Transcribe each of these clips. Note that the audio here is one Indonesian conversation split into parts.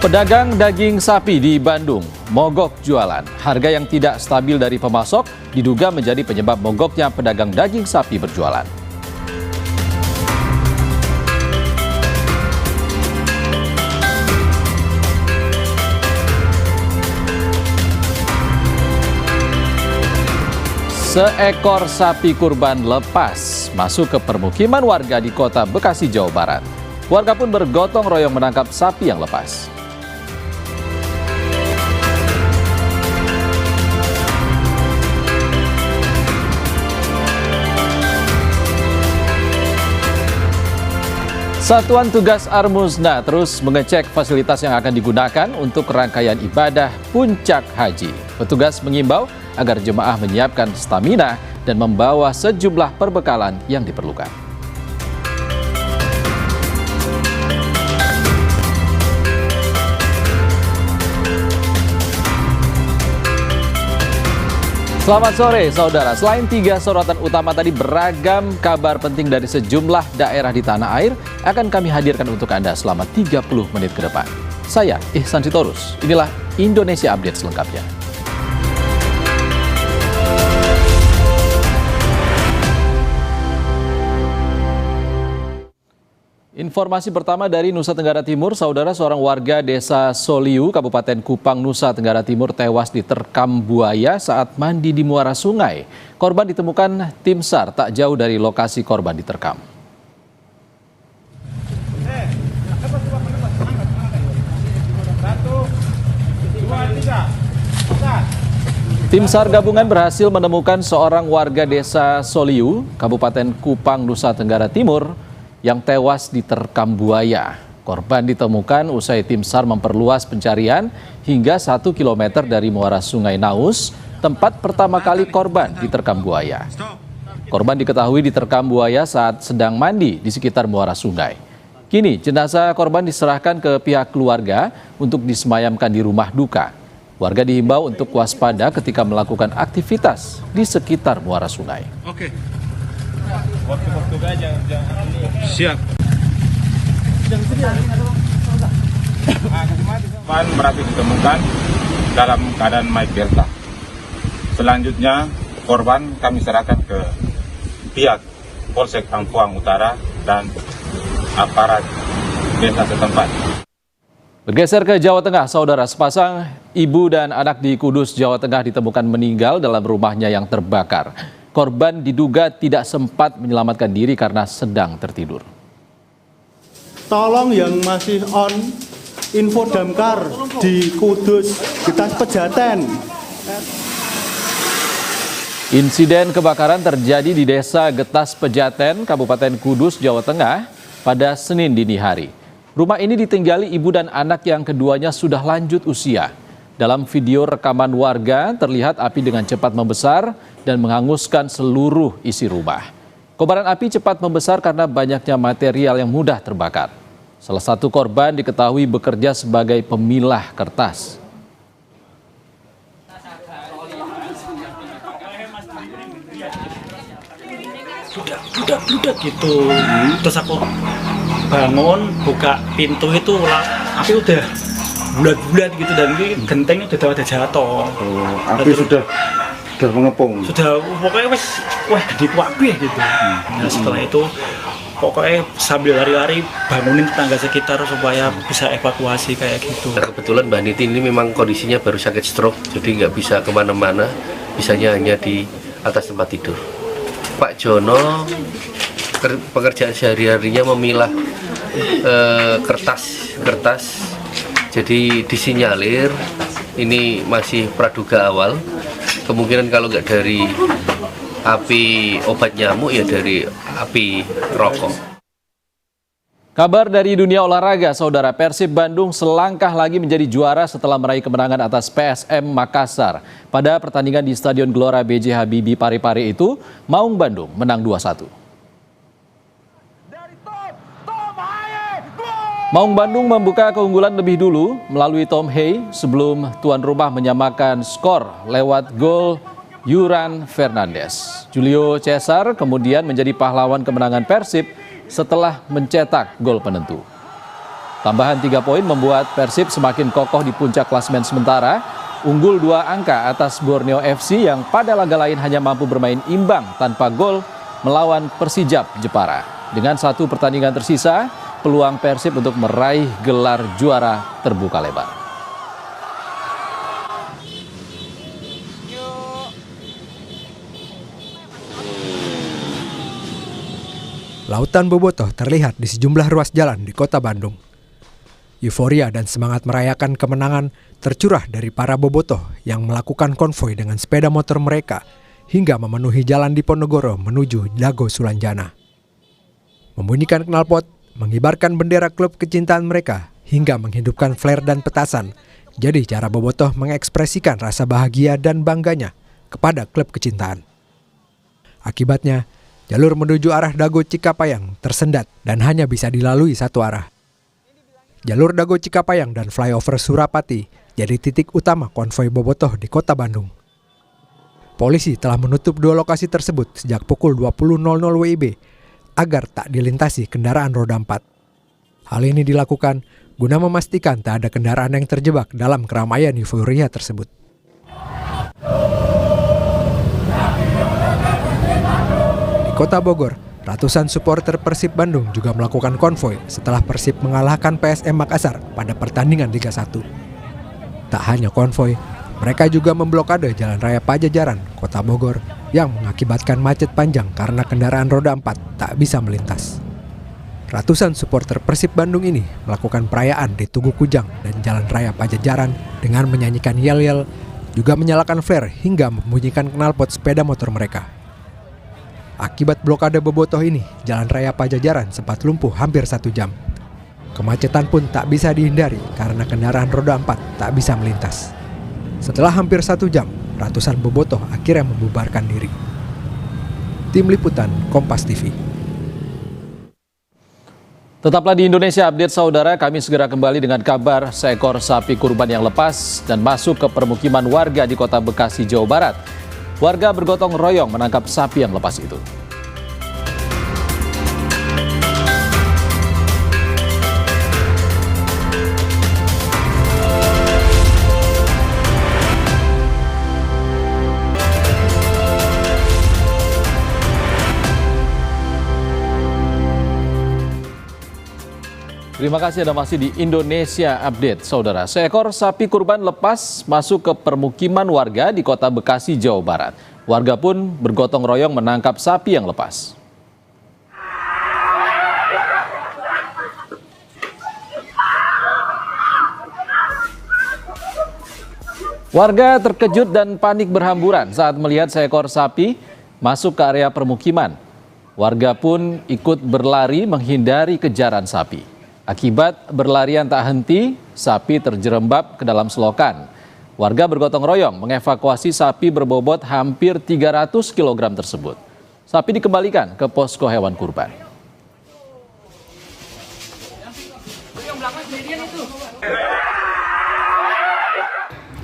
Pedagang daging sapi di Bandung mogok jualan. Harga yang tidak stabil dari pemasok diduga menjadi penyebab mogoknya pedagang daging sapi berjualan. Seekor sapi kurban lepas masuk ke permukiman warga di kota Bekasi, Jawa Barat. Warga pun bergotong royong menangkap sapi yang lepas. Satuan Tugas Armusna terus mengecek fasilitas yang akan digunakan untuk rangkaian ibadah Puncak Haji. Petugas mengimbau agar jemaah menyiapkan stamina dan membawa sejumlah perbekalan yang diperlukan. Selamat sore saudara, selain 3 sorotan utama tadi, beragam kabar penting dari sejumlah daerah di tanah air akan kami hadirkan untuk Anda selama 30 menit ke depan. Saya Ihsan Sitorus, inilah Indonesia Update selengkapnya. Informasi pertama dari Nusa Tenggara Timur, saudara, seorang warga desa Soliu, Kabupaten Kupang, Nusa Tenggara Timur tewas diterkam buaya saat mandi di muara sungai. Korban ditemukan tim SAR tak jauh dari lokasi korban diterkam. Tim SAR gabungan berhasil menemukan seorang warga desa Soliu, Kabupaten Kupang, Nusa Tenggara Timur, yang tewas diterkam buaya. Korban ditemukan usai tim SAR memperluas pencarian hingga 1 km dari muara Sungai Naus, tempat pertama kali korban diterkam buaya. Korban diketahui diterkam buaya saat sedang mandi di sekitar muara sungai. Kini jenazah korban diserahkan ke pihak keluarga untuk disemayamkan di rumah duka. Warga dihimbau untuk waspada ketika melakukan aktivitas di sekitar muara sungai. Oke. Waktu-waktu aja, jangan siap. Korban berhasil ditemukan dalam keadaan Mike Delta. Selanjutnya korban kami serahkan ke pihak Polsek Ampuang Utara dan aparat desa setempat. Bergeser ke Jawa Tengah, saudara, sepasang ibu dan anak di Kudus, Jawa Tengah ditemukan meninggal dalam rumahnya yang terbakar. Korban diduga tidak sempat menyelamatkan diri karena sedang tertidur. Tolong yang masih on, info damkar di Kudus, Getas Pejaten. Insiden kebakaran terjadi di Desa Getas Pejaten, Kabupaten Kudus, Jawa Tengah pada Senin dini hari. Rumah ini ditinggali ibu dan anak yang keduanya sudah lanjut usia. Dalam video rekaman warga, terlihat api dengan cepat membesar dan menghanguskan seluruh isi rumah. Kobaran api cepat membesar karena banyaknya material yang mudah terbakar. Salah satu korban diketahui bekerja sebagai pemilah kertas. Bludak gitu. Terus aku bangun, buka pintu itu, api udah bulat-bulat gitu, dan ini gentengnya udah jatuh. Api sudah mengepung. Sudah, pokoknya wah gede api gitu. Nah, setelah itu pokoknya sambil lari-lari bangunin tetangga sekitar supaya bisa evakuasi kayak gitu. Kebetulan Mbak Niti ini memang kondisinya baru sakit stroke, jadi nggak bisa kemana-mana, bisanya hanya di atas tempat tidur. Pak Jono pekerjaan sehari-harinya memilah kertas. Jadi disinyalir, ini masih praduga awal. Kemungkinan kalau nggak dari api obat nyamuk, ya dari api rokok. Kabar dari dunia olahraga, saudara, Persib Bandung selangkah lagi menjadi juara setelah meraih kemenangan atas PSM Makassar. Pada pertandingan di Stadion Gelora B.J. Habibie Parepare itu, Maung Bandung menang 2-1. Maung Bandung membuka keunggulan lebih dulu melalui Tom Hey sebelum tuan rumah menyamakan skor lewat gol Yuran Fernandes. Julio Cesar kemudian menjadi pahlawan kemenangan Persib setelah mencetak gol penentu. Tambahan 3 poin membuat Persib semakin kokoh di puncak klasemen sementara, unggul 2 angka atas Borneo FC yang pada laga lain hanya mampu bermain imbang tanpa gol melawan Persijap Jepara. Dengan 1 pertandingan tersisa, peluang Persib untuk meraih gelar juara terbuka lebar. Lautan bobotoh terlihat di sejumlah ruas jalan di kota Bandung. Euforia dan semangat merayakan kemenangan tercurah dari para bobotoh yang melakukan konvoi dengan sepeda motor mereka hingga memenuhi jalan Diponegoro menuju Dago Sulanjana. Membunyikan knalpot, mengibarkan bendera klub kecintaan mereka hingga menghidupkan flare dan petasan. Jadi cara bobotoh mengekspresikan rasa bahagia dan bangganya kepada klub kecintaan. Akibatnya, jalur menuju arah Dago Cikapayang tersendat dan hanya bisa dilalui satu arah. Jalur Dago Cikapayang dan flyover Surapati jadi titik utama konvoi bobotoh di kota Bandung. Polisi telah menutup 2 lokasi tersebut sejak pukul 20.00 WIB agar tak dilintasi kendaraan roda 4. Hal ini dilakukan guna memastikan tak ada kendaraan yang terjebak dalam keramaian euforia tersebut. Di kota Bogor, ratusan supporter Persib Bandung juga melakukan konvoi setelah Persib mengalahkan PSM Makassar pada pertandingan Liga 1. Tak hanya konvoi, mereka juga memblokade Jalan Raya Pajajaran, Kota Bogor, yang mengakibatkan macet panjang karena kendaraan roda 4 tak bisa melintas. Ratusan supporter Persib Bandung ini melakukan perayaan di Tugu Kujang dan Jalan Raya Pajajaran dengan menyanyikan yel-yel, juga menyalakan flare hingga membunyikan knalpot sepeda motor mereka. Akibat blokade bobotoh ini, Jalan Raya Pajajaran sempat lumpuh hampir 1 jam. Kemacetan pun tak bisa dihindari karena kendaraan roda 4 tak bisa melintas. Setelah hampir 1 jam, ratusan bobotoh akhirnya membubarkan diri. Tim Liputan Kompas TV. Tetaplah di Indonesia Update saudara, kami segera kembali dengan kabar seekor sapi kurban yang lepas dan masuk ke permukiman warga di kota Bekasi, Jawa Barat. Warga bergotong royong menangkap sapi yang lepas itu. Terima kasih Anda masih di Indonesia Update, saudara. Seekor sapi kurban lepas masuk ke permukiman warga di kota Bekasi, Jawa Barat. Warga pun bergotong royong menangkap sapi yang lepas. Warga terkejut dan panik berhamburan saat melihat seekor sapi masuk ke area permukiman. Warga pun ikut berlari menghindari kejaran sapi. Akibat berlarian tak henti, sapi terjerembab ke dalam selokan. Warga bergotong royong mengevakuasi sapi berbobot hampir 300 kg tersebut. Sapi dikembalikan ke posko hewan kurban.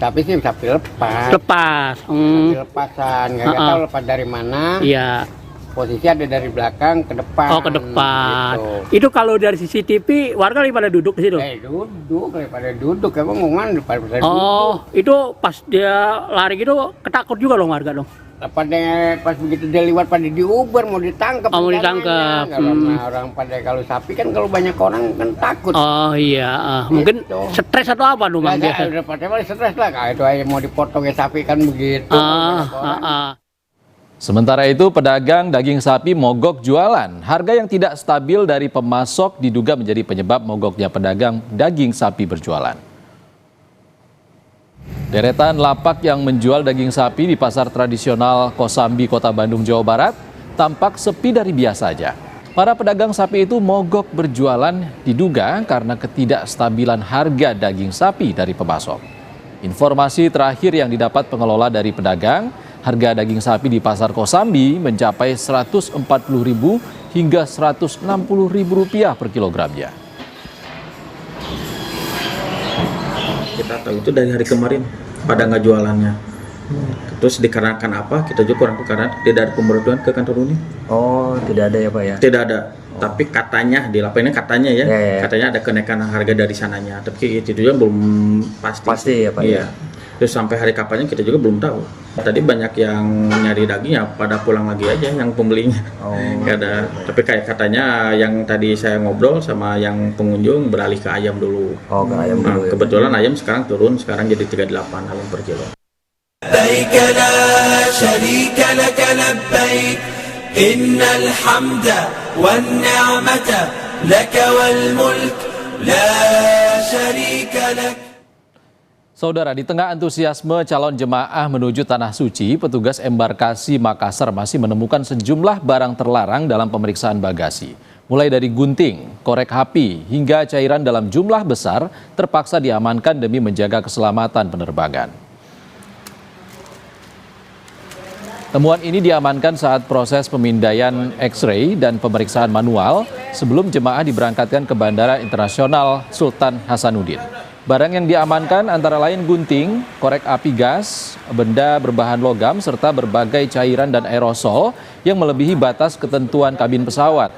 Tapi sih sapi lepas. Sapi Lepasan, nggak tahu lepas dari mana. Iya. Posisi ada dari belakang ke depan. Oh, ke depan. Gitu. Itu kalau dari CCTV warga lagi pada duduk di situ. Duduk, daripada duduk, emang ngomongan daripada duduk. Oh, itu pas dia lari gitu ketakut juga loh warga dong. Pas begitu dia lewat pada diuber mau ditangkap. Oh, mau ditangkap. Kalau orang pada kalau sapi kan kalau banyak orang kan takut. Oh iya, mungkin stres atau apa dong bang? Udah pada stres lah, kayak itu aja mau dipotong ya sapi kan begitu. Sementara itu, pedagang daging sapi mogok jualan. Harga yang tidak stabil dari pemasok diduga menjadi penyebab mogoknya pedagang daging sapi berjualan. Deretan lapak yang menjual daging sapi di pasar tradisional Kosambi, Kota Bandung, Jawa Barat, tampak sepi dari biasa saja. Para pedagang sapi itu mogok berjualan diduga karena ketidakstabilan harga daging sapi dari pemasok. Informasi terakhir yang didapat pengelola dari pedagang, harga daging sapi di pasar Kosambi mencapai Rp140.000 hingga Rp160.000 per kilogramnya. Kita tahu itu dari hari kemarin pada nggak jualannya. Terus dikarenakan apa? Kita juga kurang tahu, karena tidak ada pemberitahuan ke kantor UNI. Oh, tidak ada ya Pak ya? Tidak ada. Tapi katanya di laporannya katanya ya, katanya ada kenaikan harga dari sananya. Tapi itu juga belum pasti. Pasti ya Pak iya. Terus sampai hari kapannya kita juga belum tahu. Tadi banyak yang nyari daging ya pada pulang lagi aja yang pembelinya. Nggak ada. Tapi kayak katanya yang tadi saya ngobrol sama yang pengunjung beralih ke ayam dulu. Oh, ke ayam dulu. Ya, kebetulan ayam sekarang turun, sekarang jadi 38 ayam per kilo. لبيك لا شريك لك لبيك إن الحمد والنعمة لك والملك لا شريك لك. Saudara, di tengah antusiasme calon jemaah menuju Tanah Suci, petugas embarkasi Makassar masih menemukan sejumlah barang terlarang dalam pemeriksaan bagasi. Mulai dari gunting, korek api, hingga cairan dalam jumlah besar terpaksa diamankan demi menjaga keselamatan penerbangan. Temuan ini diamankan saat proses pemindaian X-ray dan pemeriksaan manual sebelum jemaah diberangkatkan ke Bandara Internasional Sultan Hasanuddin. Barang yang diamankan antara lain gunting, korek api gas, benda berbahan logam, serta berbagai cairan dan aerosol yang melebihi batas ketentuan kabin pesawat.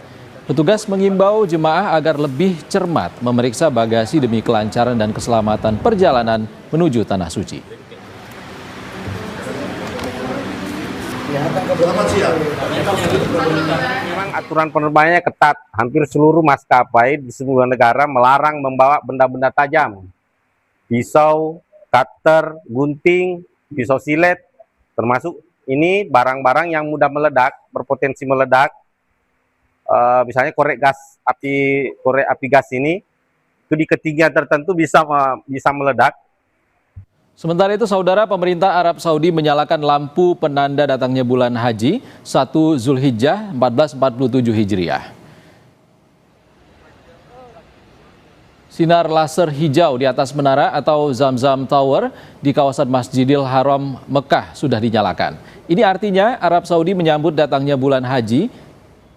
Petugas mengimbau jemaah agar lebih cermat memeriksa bagasi demi kelancaran dan keselamatan perjalanan menuju Tanah Suci. Memang aturan penerbangannya ketat. Hampir seluruh maskapai di semua negara melarang membawa benda-benda tajam. Pisau, cutter, gunting, pisau silet, termasuk ini barang-barang yang mudah meledak, berpotensi meledak. Misalnya korek api gas ini, itu di ketinggian tertentu bisa meledak. Sementara itu, Saudara, pemerintah Arab Saudi menyalakan lampu penanda datangnya bulan haji 1 Zulhijjah 1447 Hijriah. Sinar laser hijau di atas menara atau Zamzam Tower di kawasan Masjidil Haram Mekah sudah dinyalakan. Ini artinya Arab Saudi menyambut datangnya bulan haji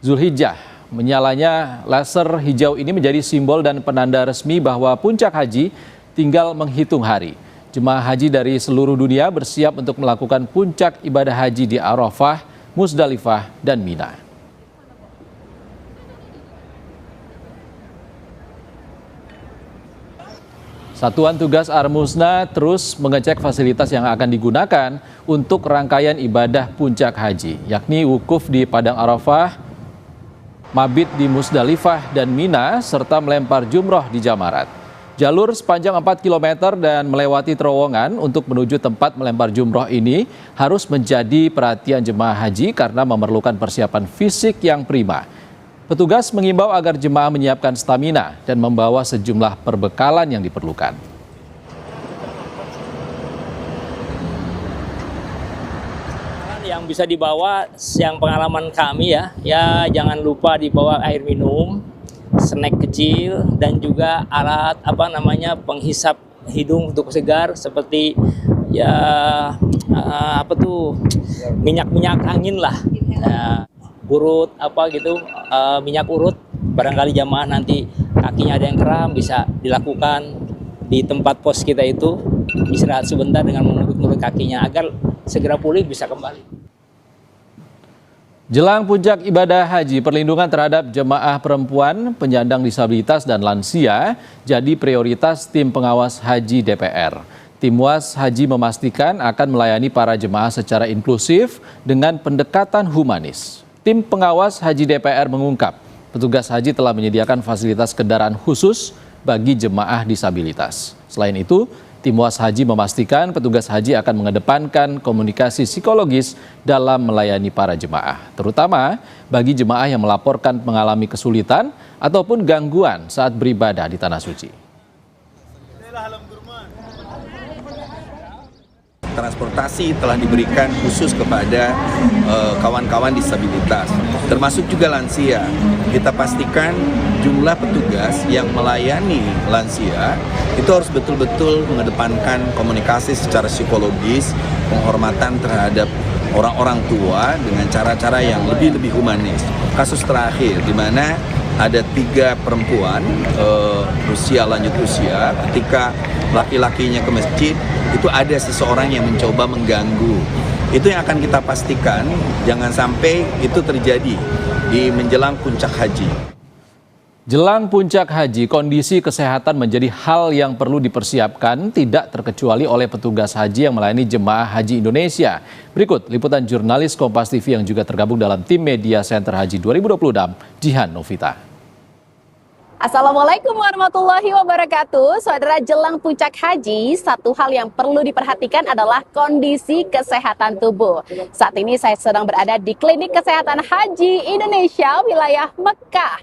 Zulhijjah. Menyalanya laser hijau ini menjadi simbol dan penanda resmi bahwa puncak haji tinggal menghitung hari. Jemaah haji dari seluruh dunia bersiap untuk melakukan puncak ibadah haji di Arafah, Musdalifah, dan Mina. Satuan Tugas Armusna terus mengecek fasilitas yang akan digunakan untuk rangkaian ibadah puncak haji, yakni wukuf di Padang Arafah, mabit di Musdalifah dan Mina, serta melempar jumroh di Jamarat. Jalur sepanjang 4 km dan melewati terowongan untuk menuju tempat melempar jumroh ini harus menjadi perhatian jemaah haji karena memerlukan persiapan fisik yang prima. Petugas mengimbau agar jemaah menyiapkan stamina dan membawa sejumlah perbekalan yang diperlukan. Yang bisa dibawa, yang pengalaman kami ya jangan lupa dibawa air minum, snack kecil, dan juga alat penghisap hidung untuk segar seperti minyak angin lah, urut minyak urut. Barangkali jamaah nanti kakinya ada yang kram, bisa dilakukan di tempat pos kita itu, istirahat sebentar dengan mengurut-urut kakinya agar segera pulih bisa kembali. Jelang puncak ibadah haji, perlindungan terhadap jemaah perempuan, penyandang disabilitas, dan lansia jadi prioritas tim pengawas haji DPR. Tim Was Haji memastikan akan melayani para jemaah secara inklusif dengan pendekatan humanis. Tim pengawas haji DPR mengungkap, petugas haji telah menyediakan fasilitas kendaraan khusus bagi jemaah disabilitas. Selain itu, Tim Was Haji memastikan petugas haji akan mengedepankan komunikasi psikologis dalam melayani para jemaah, terutama bagi jemaah yang melaporkan mengalami kesulitan ataupun gangguan saat beribadah di Tanah Suci. Transportasi telah diberikan khusus kepada kawan-kawan disabilitas, termasuk juga lansia. Kita pastikan jumlah petugas yang melayani lansia itu harus betul-betul mengedepankan komunikasi secara psikologis, penghormatan terhadap orang-orang tua dengan cara-cara yang lebih humanis. Kasus terakhir di mana ada 3 perempuan lanjut usia ketika laki-lakinya ke masjid, itu ada seseorang yang mencoba mengganggu. Itu yang akan kita pastikan, jangan sampai itu terjadi di menjelang puncak haji. Jelang puncak haji, kondisi kesehatan menjadi hal yang perlu dipersiapkan tidak terkecuali oleh petugas haji yang melayani jemaah haji Indonesia. Berikut liputan jurnalis Kompas TV yang juga tergabung dalam tim Media Center Haji 2026, Jihan Novita. Assalamualaikum warahmatullahi wabarakatuh. Saudara, jelang puncak haji, satu hal yang perlu diperhatikan adalah kondisi kesehatan tubuh. Saat ini saya sedang berada di Klinik Kesehatan Haji Indonesia wilayah Mekah.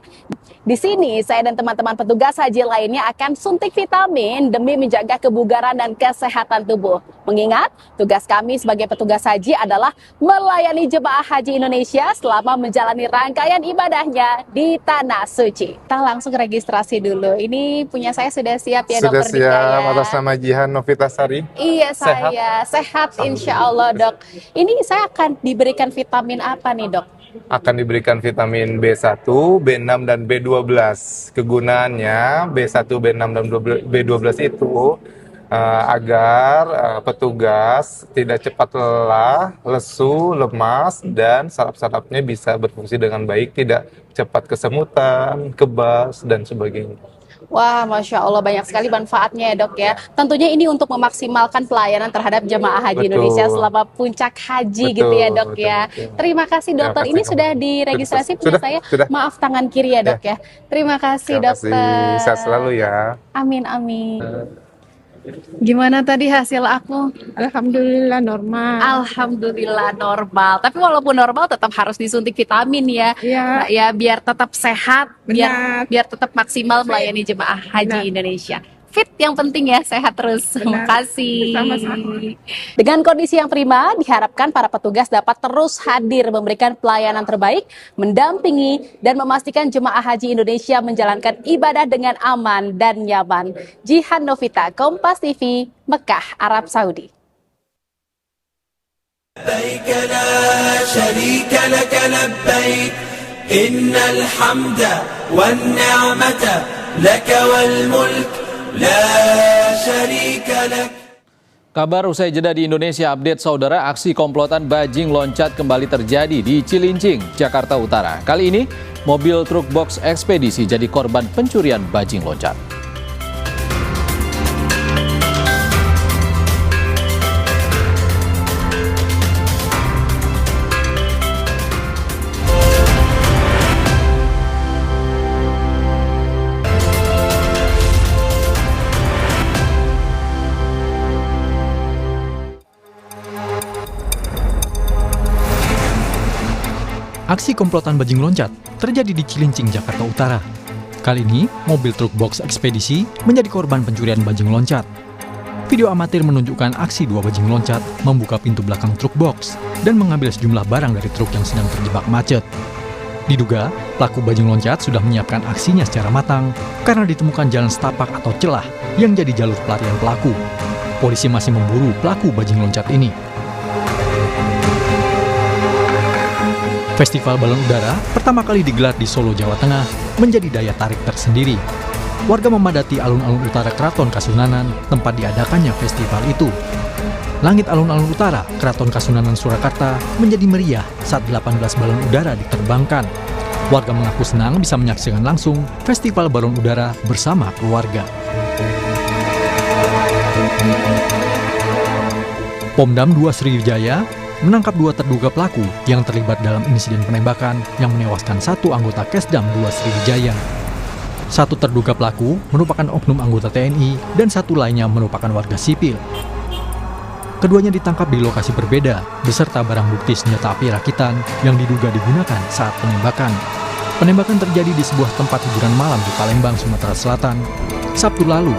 Di sini saya dan teman-teman petugas haji lainnya akan suntik vitamin demi menjaga kebugaran dan kesehatan tubuh. Mengingat tugas kami sebagai petugas haji adalah melayani jemaah haji Indonesia selama menjalani rangkaian ibadahnya di Tanah Suci. Kita langsung registrasi dulu. Ini punya saya sudah siap ya, Sudah Dok? siap, atas nama Jihan Novitasari. Iya, saya sehat insya Allah, Dok. Ini saya akan diberikan vitamin apa nih, Dok? Akan diberikan vitamin B1, B6, dan B12. Kegunaannya B1, B6, dan B12 itu agar petugas tidak cepat lelah, lesu, lemas, dan saraf-sarafnya bisa berfungsi dengan baik, tidak cepat kesemutan, kebas, dan sebagainya. Wah, Masya Allah, banyak sekali manfaatnya ya, Dok ya. Tentunya ini untuk memaksimalkan pelayanan terhadap jemaah haji Indonesia selama puncak haji gitu ya, Dok ya. Terima kasih, dokter. Ini sudah diregistrasi punya saya. Maaf, tangan kiri ya, Dok ya. Terima kasih, dokter. Sehat selalu ya. Amin, amin. Gimana tadi hasil aku? Alhamdulillah normal. Alhamdulillah normal. Tapi walaupun normal tetap harus disuntik vitamin ya. Iya. Nah, ya biar tetap sehat, biar tetap maksimal melayani jemaah haji Indonesia. Fit yang penting ya, sehat terus. Terima kasih. Sama-sama. Dengan kondisi yang prima, diharapkan para petugas dapat terus hadir memberikan pelayanan terbaik, mendampingi dan memastikan jemaah haji Indonesia menjalankan ibadah dengan aman dan nyaman. Jihan Novita, Kompas TV, Mekah, Arab Saudi. لبيك لا شريك لك لبيك إن الحمد والنعمة لك والملك لا شريك لك. Kabar usai jeda di Indonesia Update, saudara, aksi komplotan bajing loncat kembali terjadi di Cilincing, Jakarta Utara. Kali ini, mobil truk box ekspedisi jadi korban pencurian bajing loncat. Aksi komplotan bajing loncat terjadi di Cilincing, Jakarta Utara. Kali ini, mobil truk box ekspedisi menjadi korban pencurian bajing loncat. Video amatir menunjukkan aksi dua bajing loncat membuka pintu belakang truk box dan mengambil sejumlah barang dari truk yang sedang terjebak macet. Diduga, pelaku bajing loncat sudah menyiapkan aksinya secara matang karena ditemukan jalan setapak atau celah yang jadi jalur pelarian pelaku. Polisi masih memburu pelaku bajing loncat ini. Festival balon udara pertama kali digelar di Solo, Jawa Tengah menjadi daya tarik tersendiri. Warga memadati alun-alun utara Keraton Kasunanan, tempat diadakannya festival itu. Langit alun-alun utara Keraton Kasunanan Surakarta menjadi meriah saat 18 balon udara diterbangkan. Warga mengaku senang bisa menyaksikan langsung festival balon udara bersama keluarga. Pomdam 2 Sriwijaya menangkap 2 terduga pelaku yang terlibat dalam insiden penembakan yang menewaskan 1 anggota Kesdam 2 Sriwijaya. 1 terduga pelaku merupakan oknum anggota TNI dan 1 lainnya merupakan warga sipil. Keduanya ditangkap di lokasi berbeda beserta barang bukti senjata api rakitan yang diduga digunakan saat penembakan. Penembakan terjadi di sebuah tempat hiburan malam di Palembang, Sumatera Selatan, Sabtu lalu.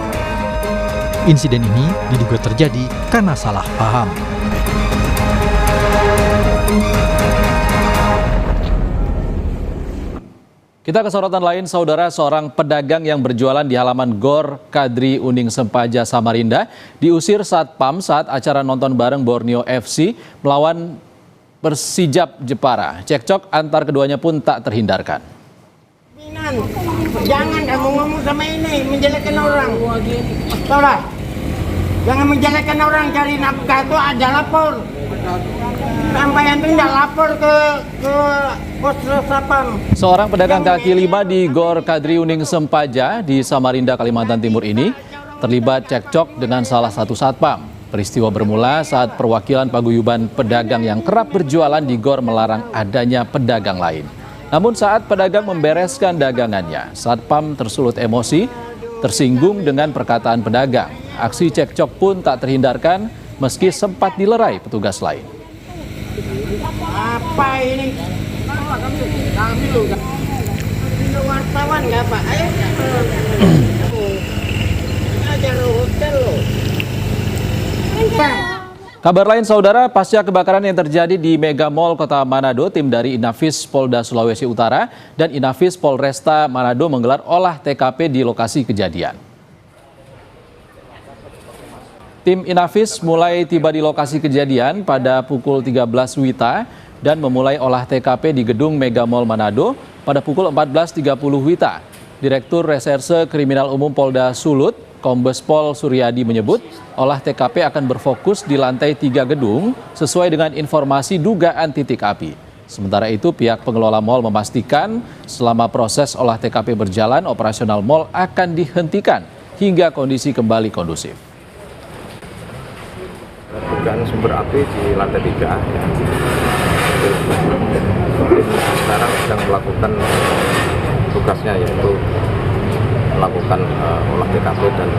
Insiden ini diduga terjadi karena salah paham. Kita ke sorotan lain, saudara. Seorang pedagang yang berjualan di halaman Gor Kadri Uning Sempaja, Samarinda diusir Satpam saat acara nonton bareng Borneo FC melawan Persijap Jepara. Cekcok antar keduanya pun tak terhindarkan. Jangan kamu ngomong sama ini menjelekkan orang. Tahu lah. Jangan menjelekkan orang cari nafkah itu ada lapor. Sampai yang tidak lapor ke pos Sapam. Seorang pedagang kaki lima di Gor Kadri Uning Sempaja di Samarinda, Kalimantan Timur ini terlibat cekcok dengan salah satu satpam. Peristiwa bermula saat perwakilan paguyuban pedagang yang kerap berjualan di Gor melarang adanya pedagang lain. Namun saat pedagang membereskan dagangannya, satpam tersulut emosi, tersinggung dengan perkataan pedagang. Aksi cekcok pun tak terhindarkan meski sempat dilerai petugas lain. Apa ini? Kami loh. Wartawan nggak Pak? Ayo. Ajar hotel loh. Kabar lain saudara, pasca kebakaran yang terjadi di Mega Mall Kota Manado, tim dari Inafis Polda Sulawesi Utara dan Inafis Polresta Manado menggelar olah TKP di lokasi kejadian. Tim Inafis mulai tiba di lokasi kejadian pada pukul 13 WITA dan memulai olah TKP di gedung Mega Mall Manado pada pukul 14.30 WITA. Direktur Reserse Kriminal Umum Polda Sulut, Kombes Pol Suryadi menyebut olah TKP akan berfokus di lantai 3 gedung sesuai dengan informasi dugaan titik api. Sementara itu pihak pengelola mal memastikan selama proses olah TKP berjalan, operasional mal akan dihentikan hingga kondisi kembali kondusif. Dugaan sumber api di lantai 3 ya. Sekarang sedang melakukan tugasnya yaitu melakukan olah TKP dan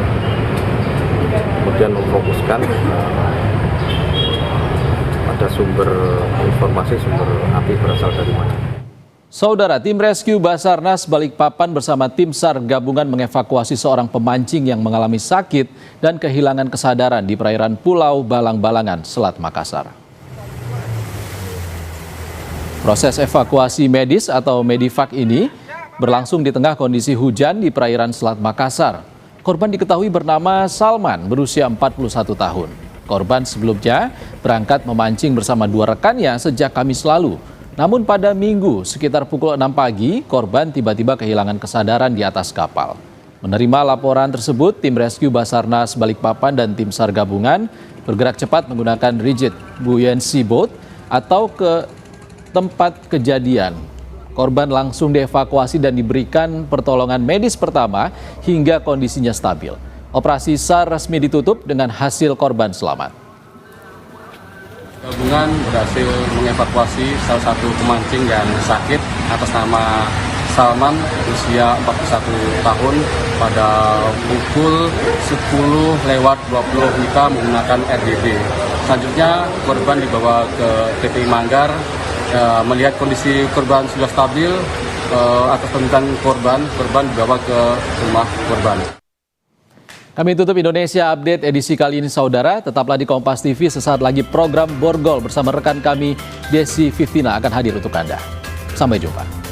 kemudian memfokuskan pada sumber informasi sumber api berasal dari mana. Saudara, tim rescue Basarnas Balikpapan bersama tim SAR gabungan mengevakuasi seorang pemancing yang mengalami sakit dan kehilangan kesadaran di perairan Pulau Balang-Balangan, Selat Makassar. Proses evakuasi medis atau Medivac ini berlangsung di tengah kondisi hujan di perairan Selat Makassar. Korban diketahui bernama Salman, berusia 41 tahun. Korban sebelumnya berangkat memancing bersama 2 rekannya sejak Kamis lalu. Namun pada Minggu sekitar pukul 6 pagi, korban tiba-tiba kehilangan kesadaran di atas kapal. Menerima laporan tersebut, tim rescue Basarnas Balikpapan dan tim SAR gabungan bergerak cepat menggunakan rigid buoyancy boat atau ke tempat kejadian. Korban langsung dievakuasi dan diberikan pertolongan medis pertama hingga kondisinya stabil. Operasi SAR resmi ditutup dengan hasil korban selamat. Gabungan berhasil mengevakuasi salah satu pemancing yang sakit atas nama Salman, usia 41 tahun, pada pukul 10.20 WITA menggunakan RDB. Selanjutnya korban dibawa ke TPI Manggar. Melihat kondisi korban sudah stabil, atas permintaan korban dibawa ke rumah korban. Kami tutup Indonesia Update edisi kali ini saudara. Tetaplah di Kompas TV, sesaat lagi program Borgol bersama rekan kami Desi Fiftina akan hadir untuk Anda. Sampai jumpa.